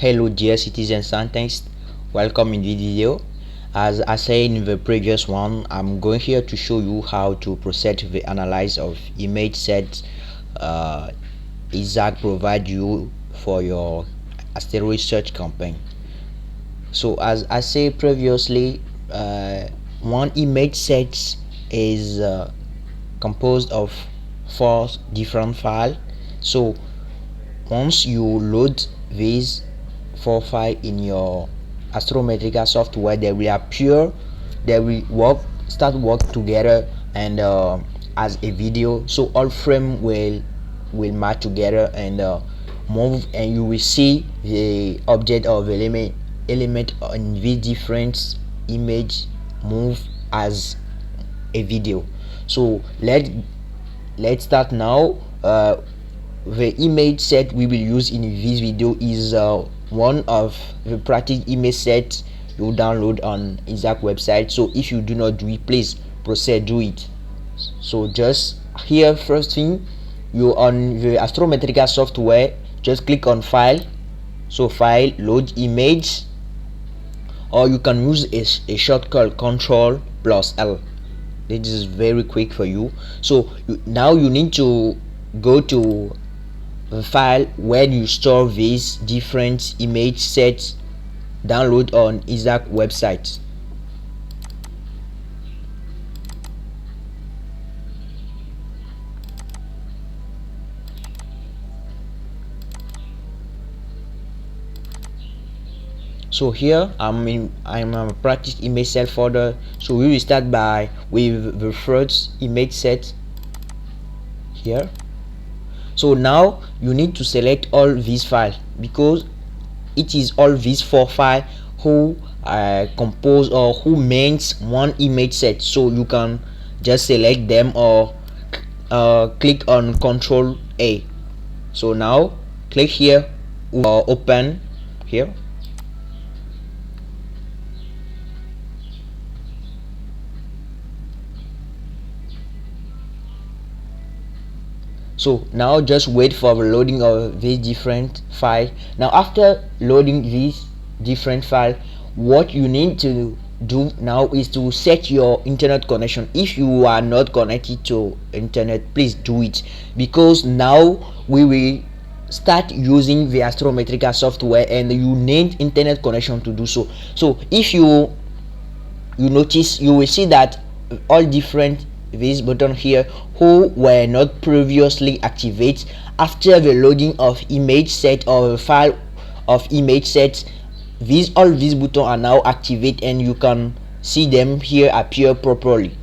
Hello dear citizens and thanks, welcome in this video. As I said in the previous one, I'm going here to show you how to proceed to the analyze of image sets Isaac provide you for your asteroid search campaign. So as I said previously, one image set is composed of 4 different files. So once you load these 4 files in your Astrometrica software, they will appear, they will start work together and as a video. So all frame will match together and move, and you will see the object of the element in the different image move as a video. So let's start now. The image set we will use in this video is one of the practice image sets you download on Isaac website. So if you do not do it, please proceed do it. So just here, first thing, you on the Astrometrica software, just click on file, so file, load image, or you can use a shortcut Control plus L. This is very quick for you. So now you need to go to the file where you store these different image sets download on Isaac website. So here I'm a practice image set folder. So we will start with the first image set here. So now you need to select all these files because it is all these 4 files who compose or who makes one image set. So you can just select them or click on Control A. So now click here or open here. So now just wait for the loading of these different files. Now after loading these different files, what you need to do now is to set your internet connection. If you are not connected to internet, please do it, because now we will start using the Astrometrica software and you need internet connection to do so. So if you notice, you will see that all different this button here who were not previously activated after the loading of image set or file of image sets, all these buttons are now activated and you can see them here appear properly.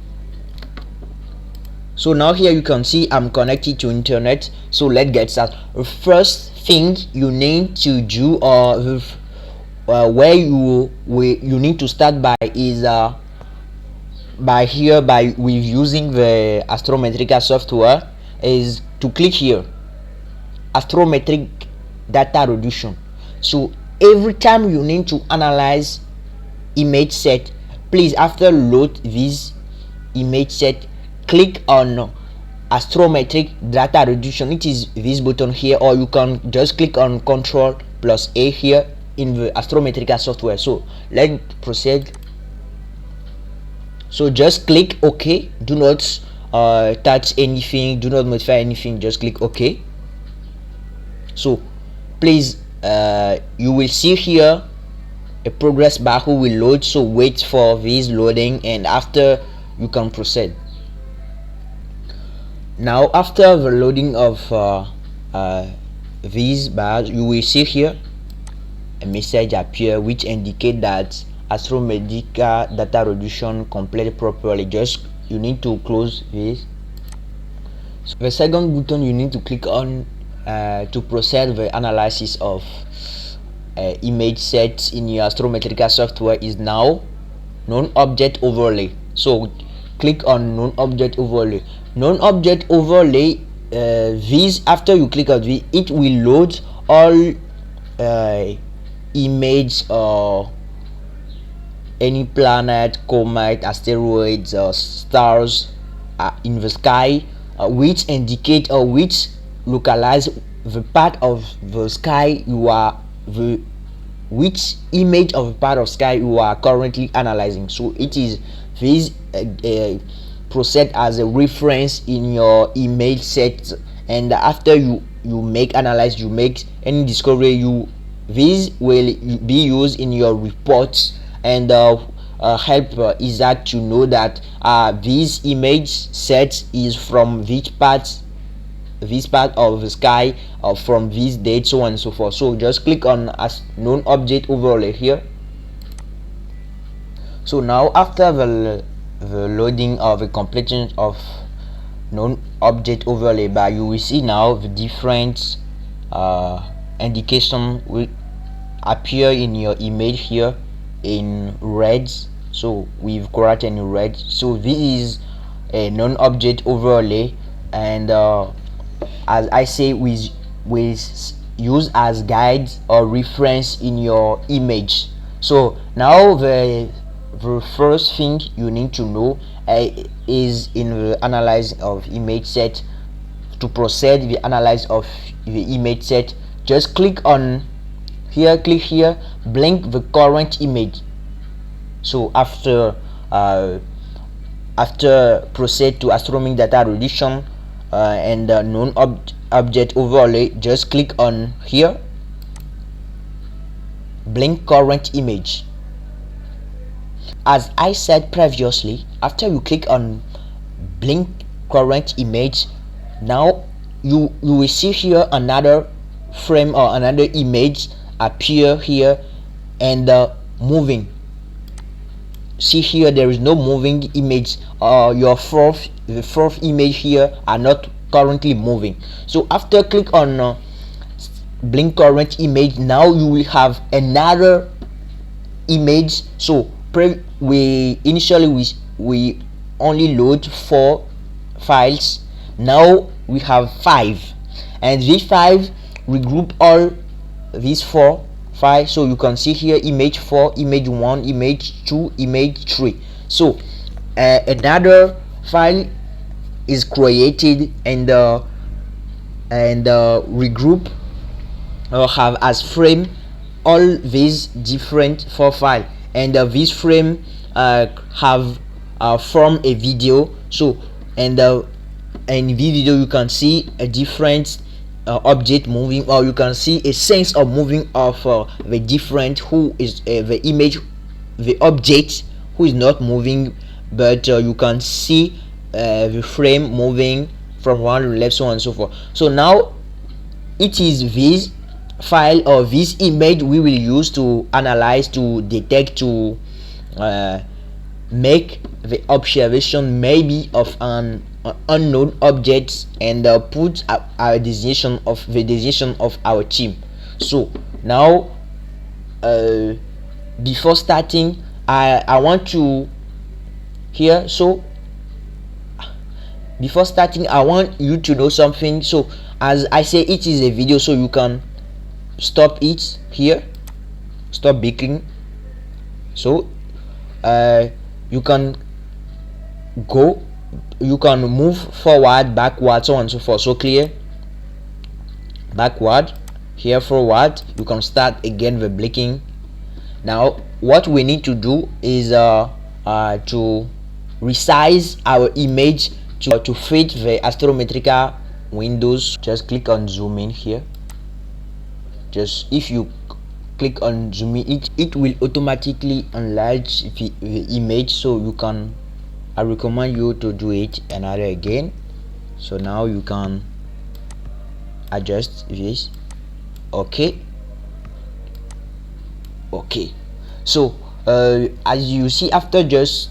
So now here you can see I'm connected to internet. So let's get started. The first thing you need to do or where you need to start by is with using the Astrometrica software is to click here Astrometric data reduction. So every time you need to analyze image set, please after load this image set, click on Astrometric data reduction. It is this button here, or you can just click on Control plus A here in the Astrometrica software. So let's proceed. So just click OK. Do not touch anything, do not modify anything, just click OK. So please you will see here a progress bar who will load, so wait for this loading and after you can proceed. Now after the loading of these bars, you will see here a message appear which indicate that Astrometrica data reduction completed properly. Just you need to close this. So the second button you need to click on to proceed the analysis of image sets in your Astrometrica software is now non-object overlay. So click on non-object overlay. Non-object overlay, this after you click on this, it will load all image or any planet, comet, asteroids, stars in the sky, which indicate or which localize the part of the sky you are the which image of a part of sky you are currently analyzing. So it is this process as a reference in your image set, and after you make analyze, you make any discovery, this will be used in your reports, and help Isaac to know that this image set is from this part of the sky, from this date, so on and so forth. So just click on as known object overlay here. So now after the loading of the completion of known object overlay bar, you will see now the different indication will appear in your image here in red. So we've corrected in red. So this is a known object overlay, and as I say, we use as guides or reference in your image. So now the first thing you need to know is in the analyze of image set. To proceed the analyze of the image set, just click here, blink the current image. So after proceed to astronomic data reduction and known object overlay, just click on here, blink current image. As I said previously, after you click on blink current image, now you will see here another frame or another image appear here, and moving. See here, there is no moving image. The fourth image here are not currently moving. So after click on blink current image, now you will have another image. So we only load 4 files. Now we have 5, and these 5 regroup all these 4 files. So you can see here image 4, image 1, image 2, image 3. So another file is created, and regroup or have as frame all these different 4 files, and this frame have from a video. So and in this video you can see a different object moving, or you can see a sense of moving of the different who is the image, the object who is not moving, but you can see the frame moving from one to the left, so on and so forth. So now it is this file or this image we will use to analyze, to detect, to make the observation maybe of an unknown objects, and put our designation of our team. So now before starting, I want to here. So before starting, I want you to know something. So as I say, it is a video, so you can stop it here, stop baking. So you can move forward, backward, so on and so forth. So clear, backward, here, forward. You can start again the blinking. Now what we need to do is to resize our image to fit the Astrometrica windows. Just click on zoom in here. Just if you click on zoom in, it will automatically enlarge the image. So you can, I recommend you to do it another again. So now you can adjust this. Okay. So as you see, after just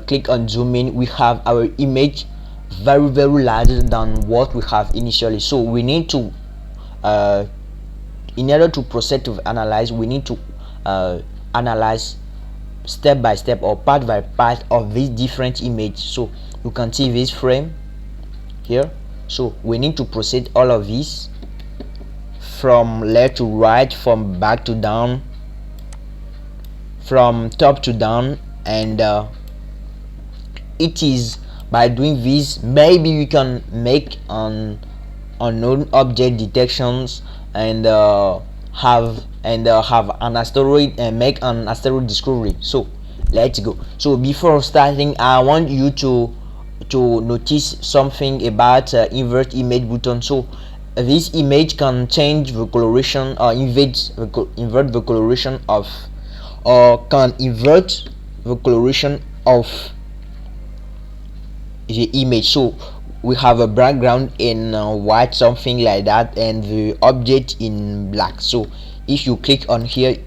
click on zoom in, we have our image very larger than what we have initially. So we need to in order to proceed to analyze, we need to analyze step by step or part by part of this different image. So you can see this frame here. So we need to proceed all of this from left to right, from back to down, from top to down, and it is by doing this maybe we can make unknown object detections, and have and have an asteroid and make an asteroid discovery. So let's go. So before starting, I want you to notice something about invert image button. So this image can change the coloration or invert the coloration of, or can invert the coloration of the image. So we have a background in white, something like that, and the object in black. So if you click on here,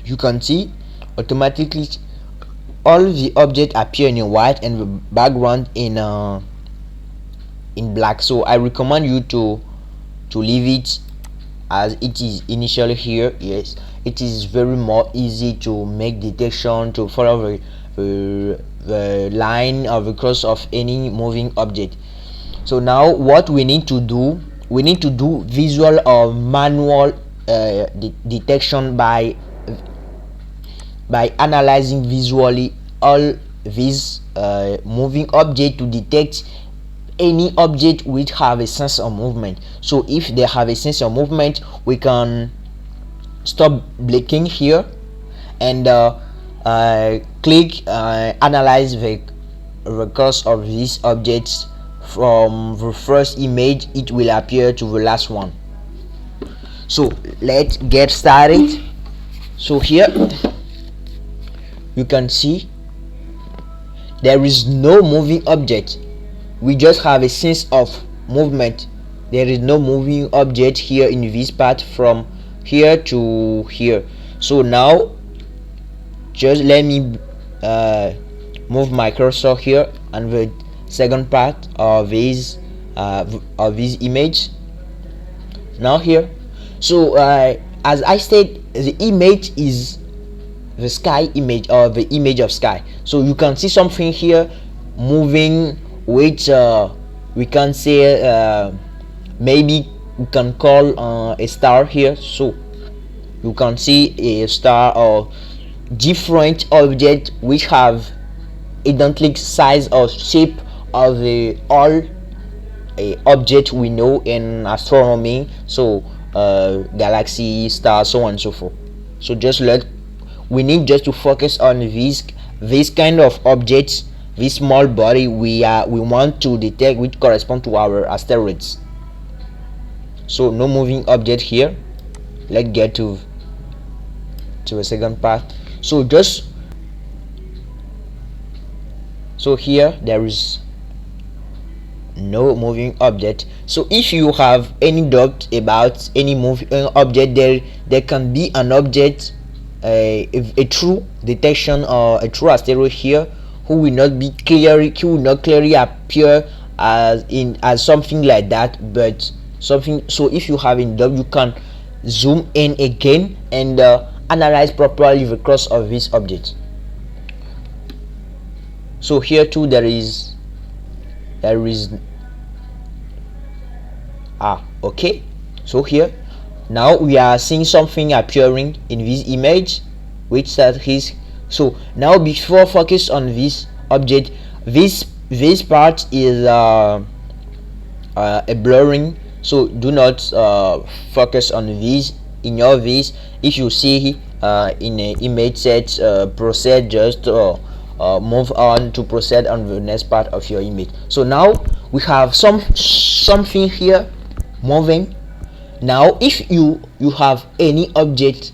you can see automatically all the objects appear in white and the background in black. So I recommend you to leave it as it is initially here. Yes, it is very more easy to make detection, to follow the line of the course of any moving object. So now what we need to do, visual or manual detection by analyzing visually all these moving object to detect any object which have a sense of movement. So if they have a sense of movement, we can stop blinking here and click analyze the course of these objects. From the first image it will appear to the last one. So let's get started. So here you can see there is no moving object, we just have a sense of movement. There is no moving object here in this part from here to here. So now just let me move my cursor here and the second part of this image. Now here, so as I said, the image is the sky image, or the image of sky. So you can see something here moving, which we can say maybe we can call a star here. So you can see a star or different objects which have identical size or shape of the all object we know in astronomy. So galaxy, star, so on and so forth. So we need just to focus on this kind of objects, this small body we want to detect, which correspond to our asteroids. So no moving object here. Let's get to the second part. So here there is no moving object. So if you have any doubt about any moving object, there can be an object, a true detection or a true asteroid here, who will not clearly appear as something like that, but something. So if you have in doubt, you can zoom in again and analyze properly the course of this object. So here too there is okay. So here now we are seeing something appearing in this image, which that is. So now before focus on this object, this part is a blurring. So do not focus on this. In your this, if you see in an image set, proceed, just move on to proceed on the next part of your image. So now we have something here moving. Now if you have any object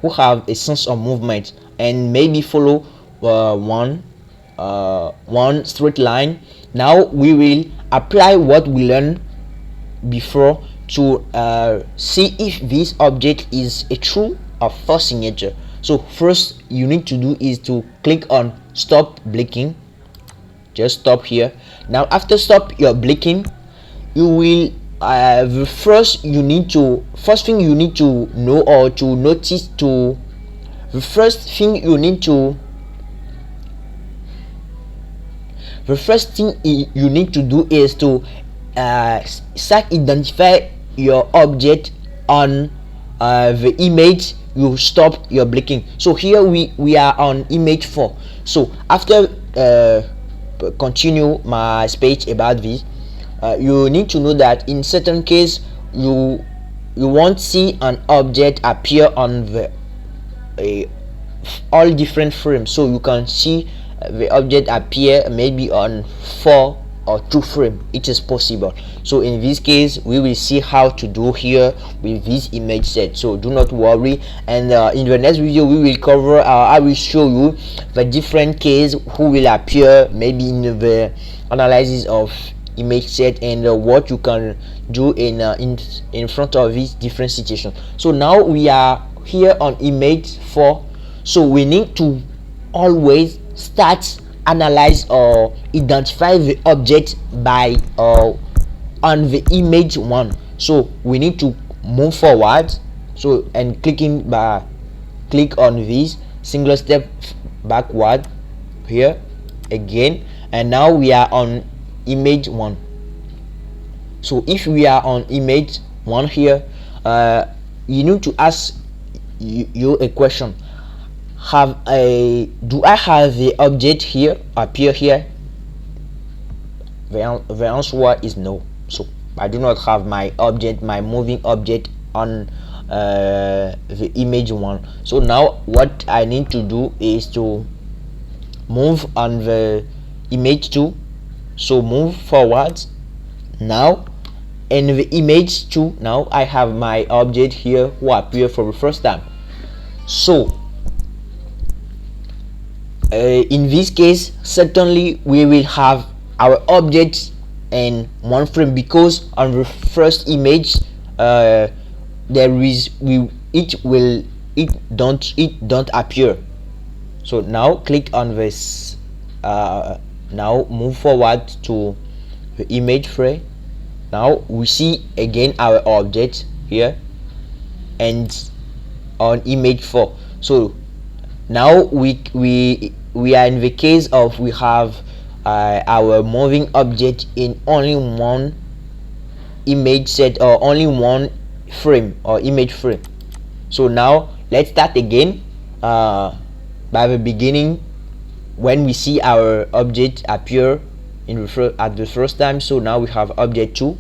who have a sense of movement and maybe follow one straight line, now we will apply what we learned before to see if this object is a true or false signature. So first you need to do is to click on stop blinking. Just stop here. Now after stop your blinking, you will the first thing you need to know or to notice to the first thing you need to do is to start identify your object on the image you stop your blinking. So here we are on image 4. So after continue my speech about this, you need to know that in certain case you you won't see an object appear on the all different frames. So you can see the object appear maybe on 4 or 2 frames. It is possible. So in this case, we will see how to do here with this image set. So do not worry, and in the next video we will cover I will show you the different case who will appear maybe in the analysis of image set, and what you can do in front of these different situations. So now we are here on image 4. So we need to always start analyze or identify the object by on the image 1. So we need to move forward, so and click on this single step backward here again, and now we are on image 1. So if we are on image 1 here, you need to ask you a question. Do I have the object here appear here? The answer is no. So I do not have my moving object on the image 1. So now what I need to do is to move on the image 2. So move forward now, in the image 2 now I have my object here who appear for the first time. So in this case, certainly we will have our object in 1 frame, because on the first image it don't appear. So now click on this, now move forward to the image frame. Now we see again our object here and on image 4. So now we are in the case of we have our moving object in only 1 image set, or only 1 frame or image frame. So now let's start again by the beginning, when we see our object appear at the first time. So now we have object 2.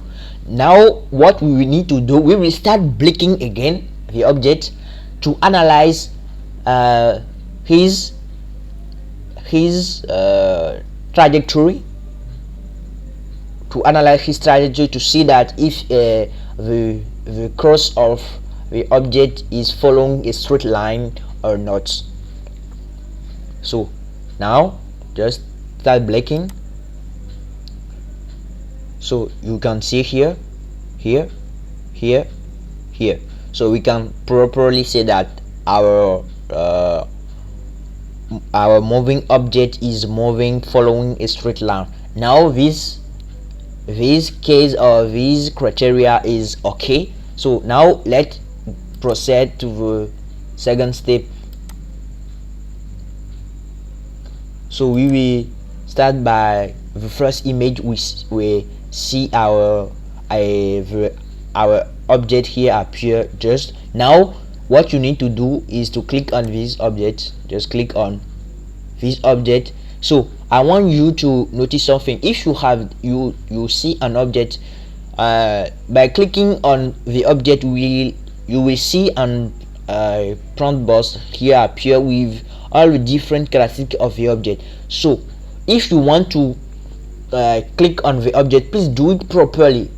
Now what we will need to do, we will start blinking again the object to analyze his trajectory, to see that if the course of the object is following a straight line or not. So now just start blinking. So you can see here, here. So we can properly say that our moving object is moving following a straight line. Now this case or this criteria is okay. So now let's proceed to the second step. So we will start by the first image. We see our object here appear. Just now what you need to do is to click on this object. Just click on this object. So I want you to notice something. If you see an object, by clicking on the object, you will see an prompt box here appear with all the different characteristics of the object. So if you want to click on the object, please do it properly.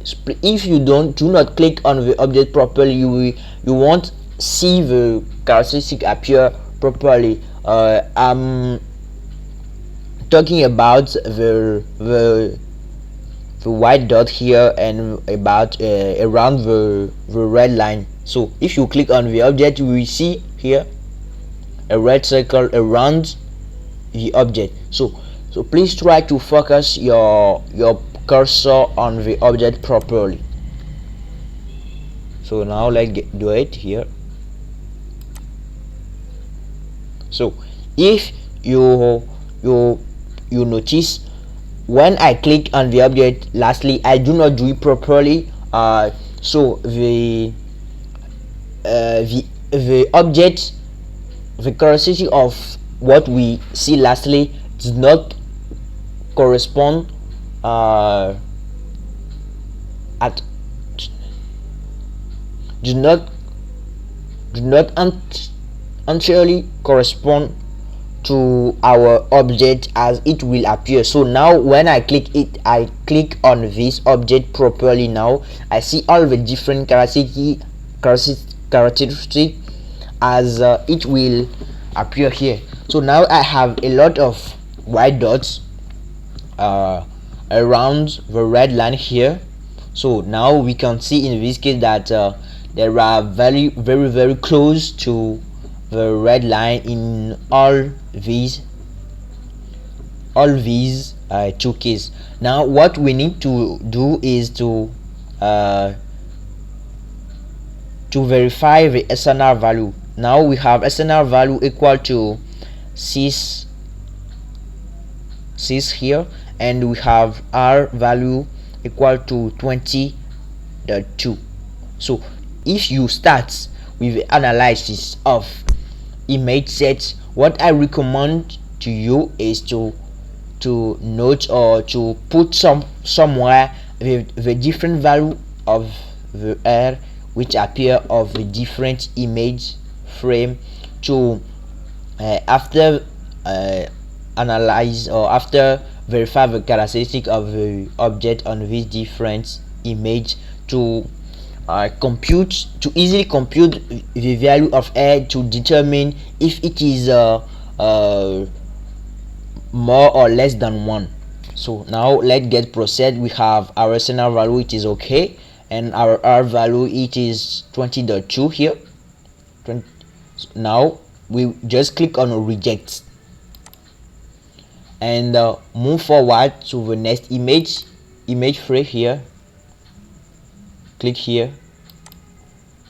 If you do not click on the object properly, you won't see the characteristic appear properly. I'm talking about the white dot here, and about around the red line. So if you click on the object, you will see here a red circle around the object. So please try to focus your cursor on the object properly. So now let's do it here. So if you notice, when I click on the object lastly, I do not do it properly. So the object, the characteristic of what we see lastly does not correspond do not entirely correspond to our object as it will appear. So now when I click it, I click on this object properly. Now I see all the different characteristics as it will appear here. So now I have a lot of white dots around the red line here. So now we can see in this case that there are very close to the red line in all these two cases. Now what we need to do is to verify the SNR value. Now we have SNR value equal to 6 here, and we have R value equal to 20.2. So if you start with the analysis of image sets, what I recommend to you is to note or to put somewhere the different value of the R which appear of the different image frame to after analyze or after verify the characteristic of the object on this different image to easily compute the value of R to determine if it is more or less than 1. So now let's get proceed. We have our SNR value, it is okay, and our R value, it is 20.2 here. Now we just click on reject and move forward to the next image frame here. Click here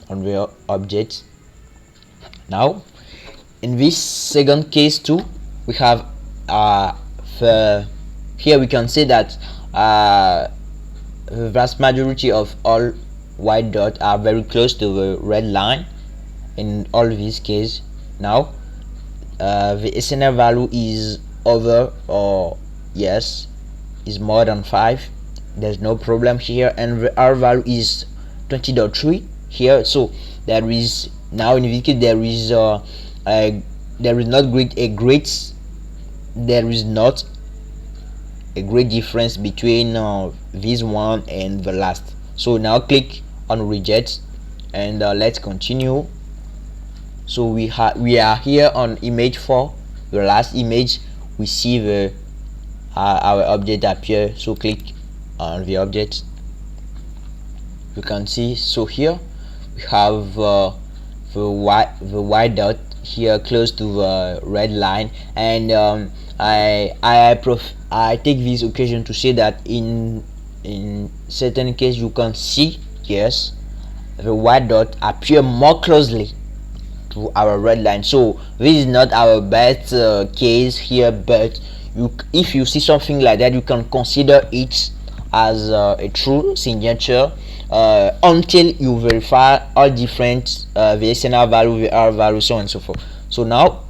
on the object. Now in this second case too, we have here we can say that the vast majority of all white dots are very close to the red line in all these cases. Now the SNR value is over, or yes, is more than 5. There's no problem here, and the R value is 20.3 here. So there is now in this case there is not a great difference between this one and the last. So now click on reject and let's continue. So we are here on image 4, the last image. We see the our object appear. So click on the object. You can see, so here we have the white dot here close to the red line, and I take this occasion to say that in certain case you can see, yes, the white dot appear more closely to our red line. So this is not our best case here, but if you see something like that, you can consider it as a true signature until you verify all different the SNR value, the R value, so on and so forth. So now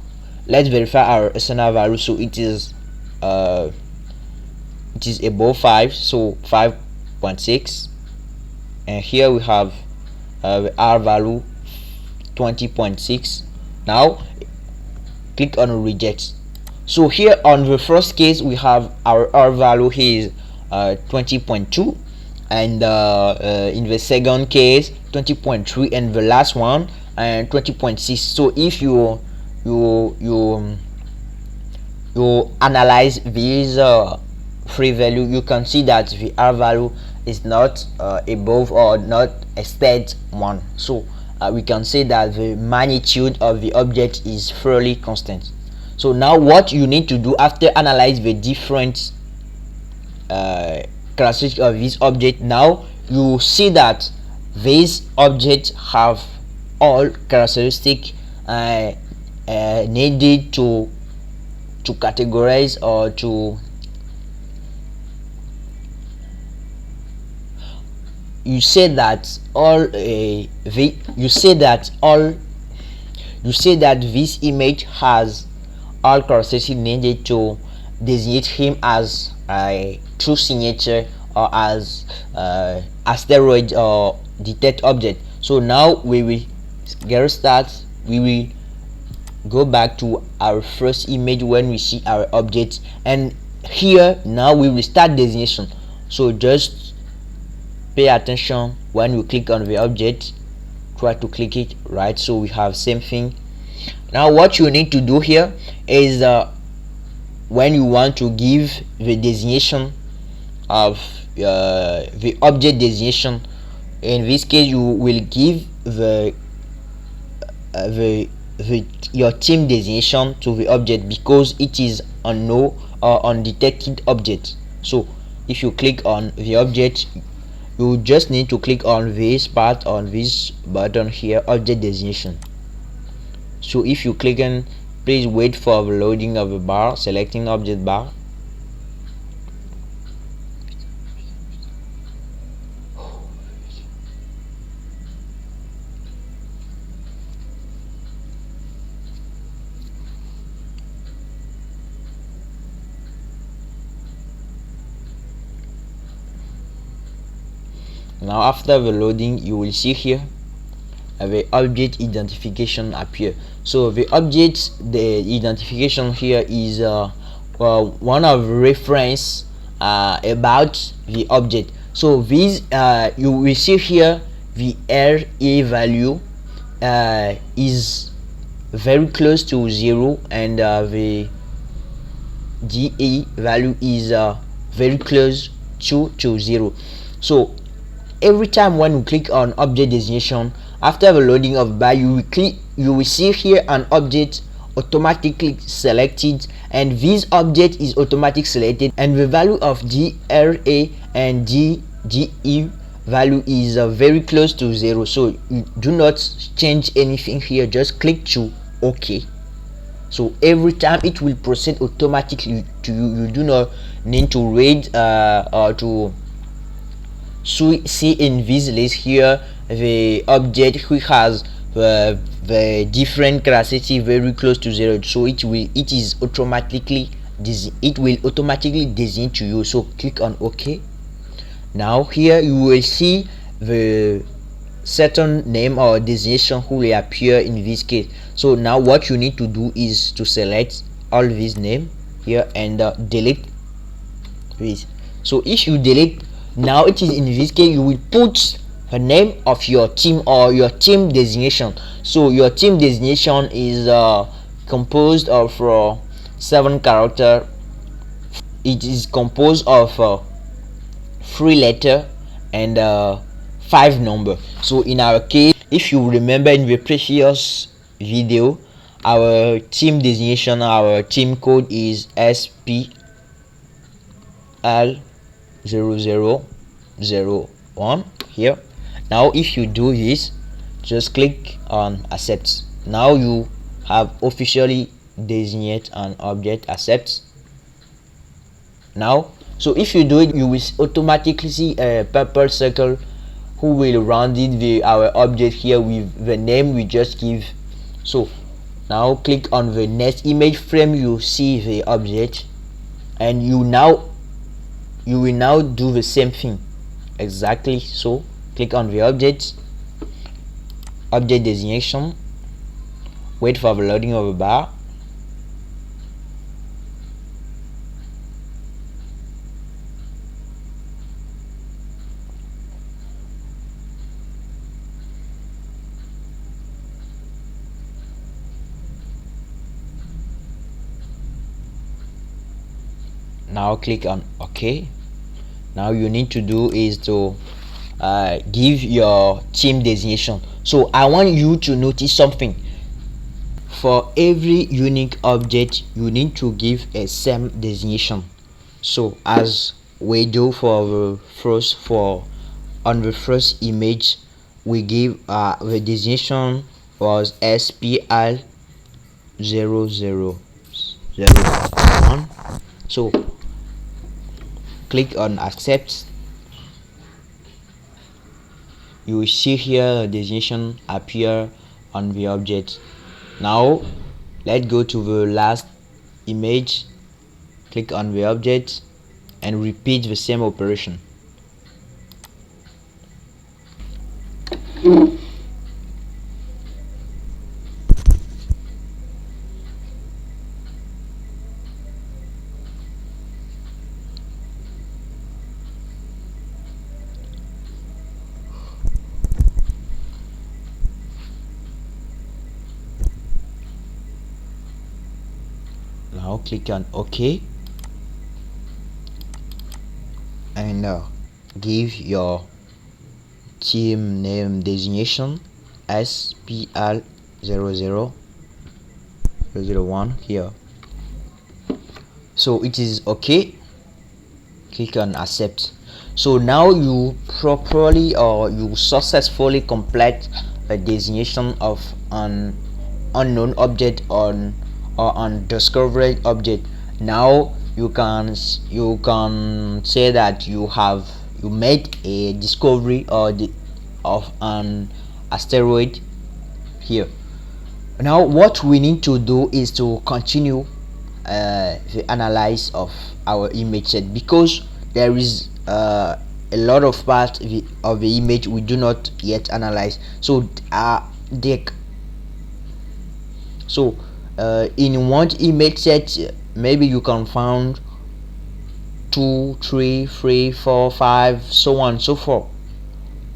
let's verify our SNR value. So it is above 5, so 5.6, and here we have the R value 20.6. Now click on reject. So here on the first case we have our R value here is 20.2, and in the second case 20.3, and the last one 20.6. So if you analyze these three value, you can see that the R value is not above or not exceed 1. So we can say that the magnitude of the object is fairly constant. So now what you need to do after analyze the different characteristics of this object, now you see that these objects have all characteristics needed to categorize or to you say that this image has all characteristics needed to designate him as a true signature or as asteroid or detect object. So now we will get start. We will go back to our first image when we see our object, and here now we will start designation. So just pay attention when you click on the object, try to click it right, so we have same thing. Now what you need to do here is when you want to give the designation of the object designation, in this case you will give the your team designation to the object because it is unknown or undetected object. So if you click on the object, you just need to click on this part, on this button here, object designation. So if you click on, please wait for the loading of the bar, selecting object bar. Now after the loading, you will see here the object identification appear. So the object, the identification here is one of reference about the object. So this you will see here the RA value is very close to 0, and the GA value is very close to 0. So every time when you click on object designation, after the loading of bar, you will see here an object automatically selected, and this object is automatically selected, and the value of GRA and GE value is very close to 0. So you do not change anything here, just click to OK. So every time it will proceed automatically to you. You do not need to read or to see in this list here the object which has the different classicity very close to 0. So it will automatically design to you. So click on OK. Now here you will see the certain name or designation who will appear in this case. So now what you need to do is to select all these name here and delete this. So if you delete, now it is in this case you will put the name of your team or your team designation. So your team designation is composed of 7 character. It is composed of 3 letter and 5 number. So in our case, if you remember in the previous video, our team designation, our team code is SPL0001 here. Now if you do this, just click on accept. Now you have officially designated an object. Accept. Now, so if you do it, you will automatically see a purple circle who will round it our object here with the name we just give. So now click on the next image frame, you see the object, and you will now do the same thing exactly. So click on the object designation, wait for the loading of the bar. Now click on OK. Now you need to do is to give your team designation. So I want you to notice something. For every unique object, you need to give a same designation. So as we do for the first, on the first image, we give the designation was SPL0001. So click on accept. You will see here the designation appear on the object. Now let's go to the last image, click on the object and repeat the same operation. Now click on OK and give your team name designation SPL00001 here. So it is okay. Click on accept. So now you properly or you successfully complete a designation of an unknown object on or undiscovered object. Now you can say that you made a discovery of an asteroid here. Now what we need to do is to continue the analyze of our image set, because there is a lot of part of the image we do not yet analyze. So in one image set, maybe you can find 2, 3, 3, 4, 5, so on and so forth,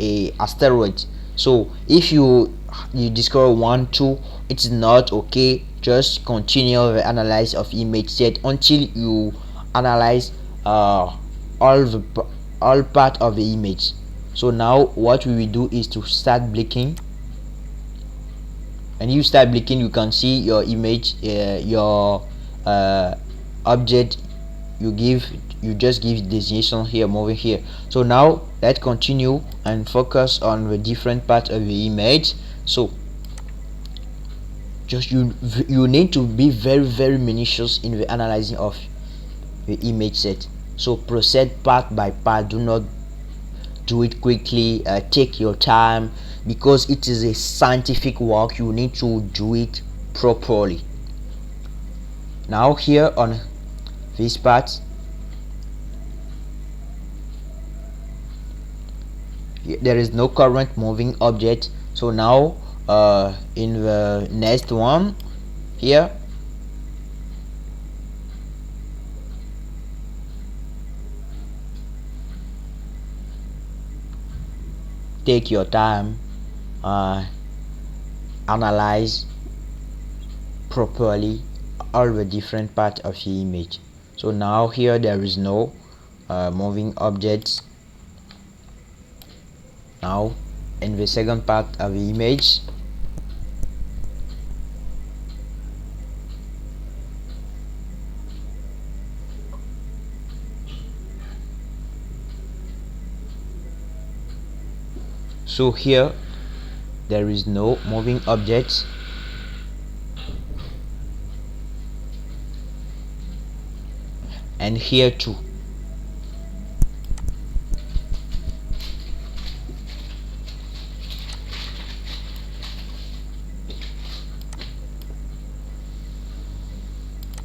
a asteroid. So if you discover 1, 2, it's not okay. Just continue the analysis of image set until you analyze all part of the image. So now what we will do is to start blinking, and you start blinking, you can see your image, your object. You just give designation here, moving here. So now let's continue and focus on the different parts of the image. So just you need to be very minutious in the analyzing of the image set. So proceed part by part, do not do it quickly. Take your time, because it is a scientific work. You need to do it properly. Now here on this part, there is no current moving object. So now in the next one here, take your time, analyze properly all the different parts of the image. So now here there is no moving objects. Now in the second part of the image, so here there is no moving objects. And here too.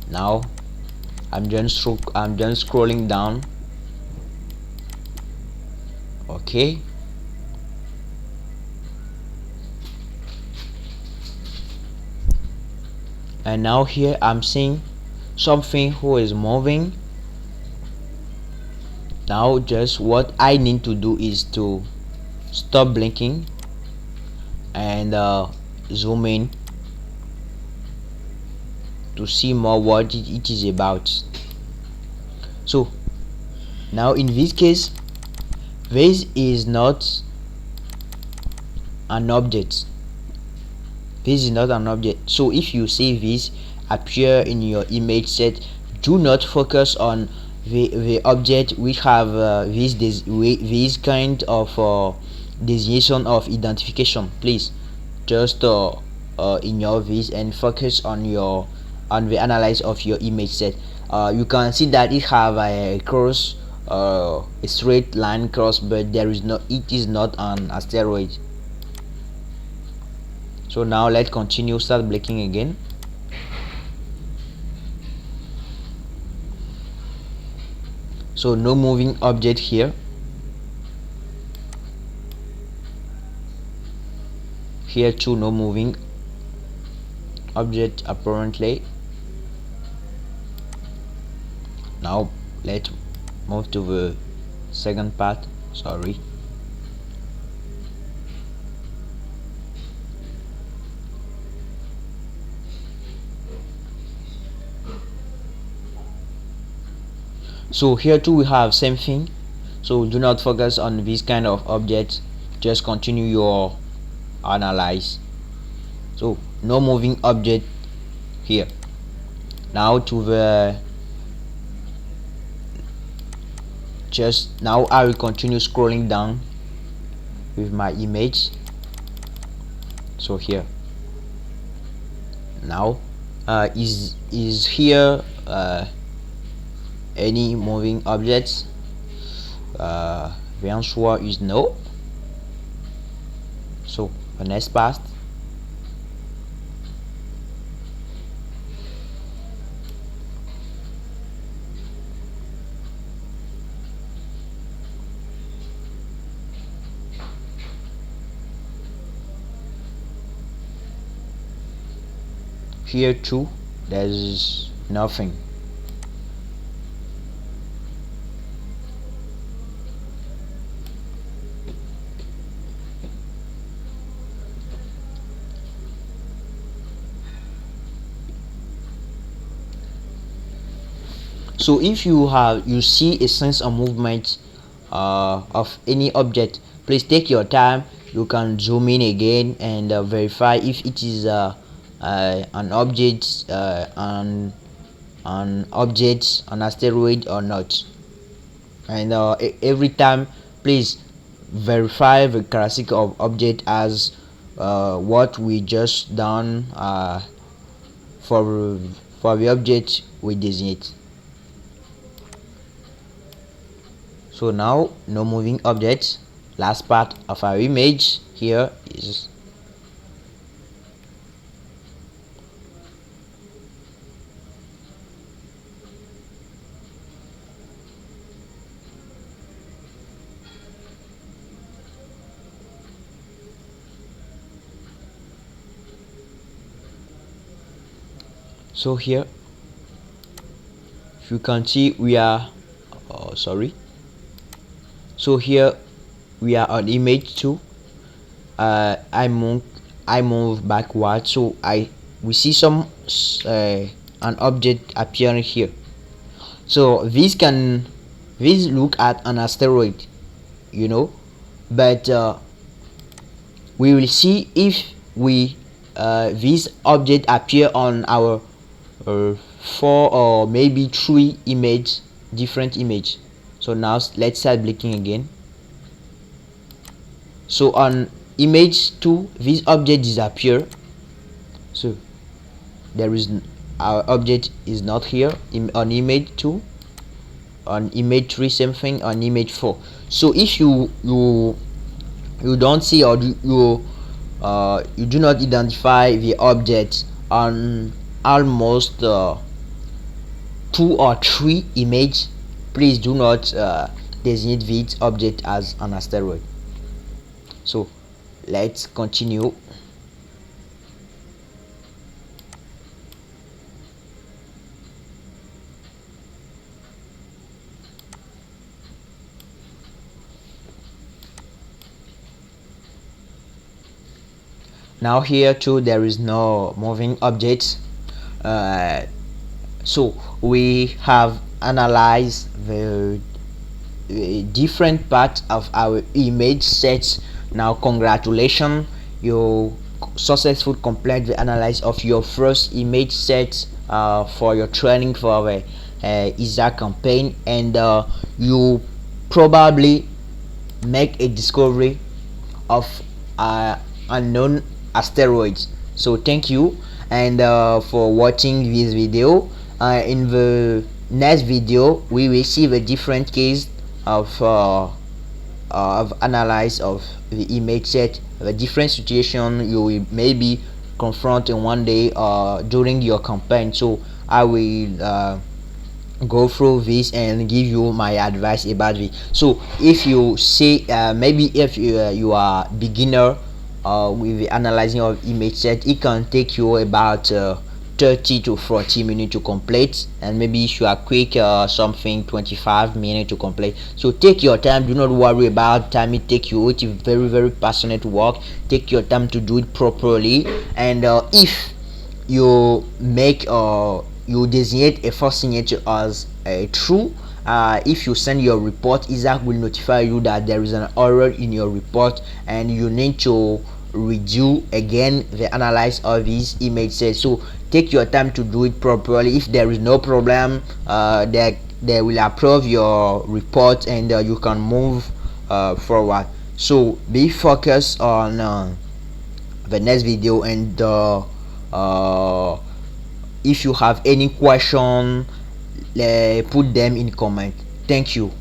Now I'm just scrolling down. Okay. And now here I'm seeing something who is moving. Now just what I need to do is to stop blinking and zoom in to see more what it is about. So now in this case, this is not an object. This is not an object. So if you see this appear in your image set, do not focus on the object which have this kind of designation of identification. Please just ignore this and focus on the analysis of your image set. You can see that it have a cross, a straight line cross, but there is no, it is not an asteroid. So now let's continue, start blinking again. So no moving object here. Here too, no moving object apparently. Now let's move to the second part. Sorry. So here too we have same thing. So do not focus on this kind of object, just continue your analyze. So no moving object here. Now to the just now I will continue scrolling down with my image. So here now is here any moving objects? The answer is no. So the next part. Here too there's nothing. So if you see a sense of movement of any object, please take your time. You can zoom in again and verify if it is an object an asteroid or not. And every time please verify the characteristic of object as what we just done for the object we designate. So now no moving objects. Last part of our image here is so here if you can see we are sorry. So here we are on image 2. I move backward, so we see some an object appearing here. So this look at an asteroid, but we will see if we this object appear on our 4 or maybe 3 different image. So now let's start blinking again. So on image 2 this object disappear. So there is our object is not here on image 2. On image 3 same thing. On image 4. So if you don't see or you do not identify the object on almost 2 or 3 image, please do not designate this object as an asteroid. So let's continue. Now here too there is no moving objects. So we have analyzed the different parts of our image sets. Now congratulations, you successfully complete the analysis of your first image set for your training for the ESA campaign, and you probably make a discovery of unknown asteroids. So thank you and for watching this video. In the next video we will see the different case of analyze of the image set, the different situation you will maybe confront in one day during your campaign. So I will go through this and give you my advice about it. So if you say maybe if you are beginner with the analyzing of image set, it can take you about 30 to 40 minutes to complete, and maybe if you are quick something 25 minutes to complete. So take your time, do not worry about time it take you. It is very passionate work. Take your time to do it properly, and if you make you designate a first signature as a true, if you send your report, Isaac will notify you that there is an error in your report and you need to redo again the analyze of his image set. So take your time to do it properly. If there is no problem, they will approve your report and you can move forward. So be focused on the next video, and if you have any question, put them in comment. Thank you.